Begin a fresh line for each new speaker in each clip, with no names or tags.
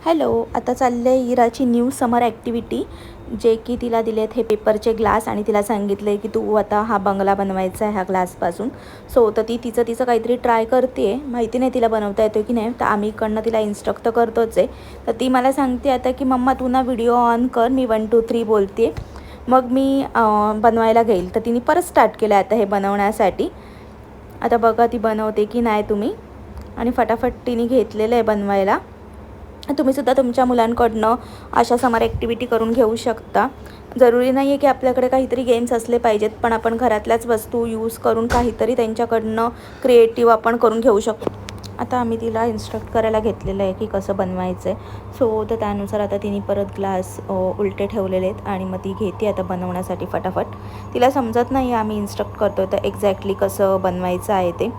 Hello, आता चालले आहे इराची न्यू समर ॲक्टिव्हिटी, जे की तिला दिलेत हे पेपरचे ग्लास आणि तिला सांगितलं आहे की तू आता हा बंगला बनवायचा आहे ह्या ग्लासपासून. सो तर ती तिचं काहीतरी ट्राय करते आहे. माहिती नाही तिला बनवता येतो की नाही, तर आम्ही इकडनं तिला इन्स्ट्रक्ट तर करतोच आहे. तर ती मला सांगते आता की मम्मा तू ना व्हिडिओ ऑन कर, मी 1 2 3 बोलते, मग मी बनवायला घेईल. तर तिने परत स्टार्ट केलं आता हे बनवण्यासाठी. आता बघा ती बनवते की नाही तुम्ही. आणि फटाफट तिने घेतलेलं आहे बनवायला. तुम्हीसुद्धा तुमच्या मुलांकडनं अशा समर ॲक्टिव्हिटी करून घेऊ शकता. जरुरी नाही आहे की आपल्याकडे काहीतरी गेम्स असले पाहिजेत, पण आपण घरातल्याच वस्तू यूज करून काहीतरी त्यांच्याकडनं क्रिएटिव्ह आपण करून घेऊ शकतो. आता आम्ही तिला इन्स्ट्रक्ट करायला घेतलेलं आहे की कसं बनवायचं आहे. सो तर त्यानुसार आता तिने परत ग्लास उलटे ठेवलेले आहेत आणि मग ती घेते आता बनवण्यासाठी फटाफट. तिला समजत नाही आहे आम्ही इन्स्ट्रक्ट करतो तर एक्झॅक्टली कसं बनवायचं आहे ते.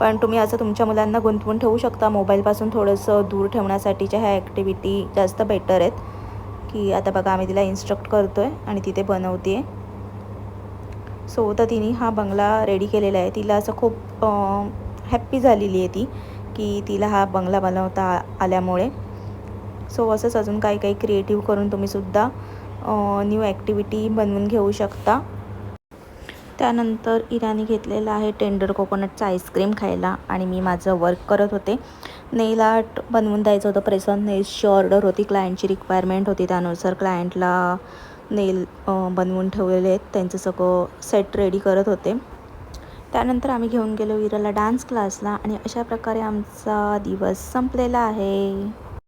पण तुम्ही असं तुमच्या मुलांना गुंतवून ठेवू शकता. मोबाईलपासून थोडंसं दूर ठेवण्यासाठीच्या ह्या ॲक्टिव्हिटी जास्त बेटर आहेत. की आता बघा आम्ही तिला इन्स्ट्रक्ट करतो आहे आणि तिथे बनवते आहे. सो तर तिने हा बंगला रेडी केलेला आहे. तिला असं खूप हॅप्पी झालेली आहे ती की तिला हा बंगला बनवता आल्यामुळे. सो असंच अजून काही क्रिएटिव्ह करून तुम्हीसुद्धा न्यू ॲक्टिव्हिटी बनवून घेऊ शकता. त्यानंतर इराने घेतलेलं आहे टेंडर कोकोनटचं आईस्क्रीम खायला आणि मी माझं वर्क करत होते. नेल आर्ट बनवून द्यायचं होतं. प्रेस ऑन नेल्सची ऑर्डर होती, क्लायंटची रिक्वायरमेंट होती, त्यानुसार क्लायंटला नेल बनवून ठेवलेले आहेत. त्यांचं सगळं सेट रेडी करत होते. त्यानंतर आम्ही घेऊन गेलो इराला डान्स क्लासला आणि अशा प्रकारे आमचा दिवस संपलेला आहे.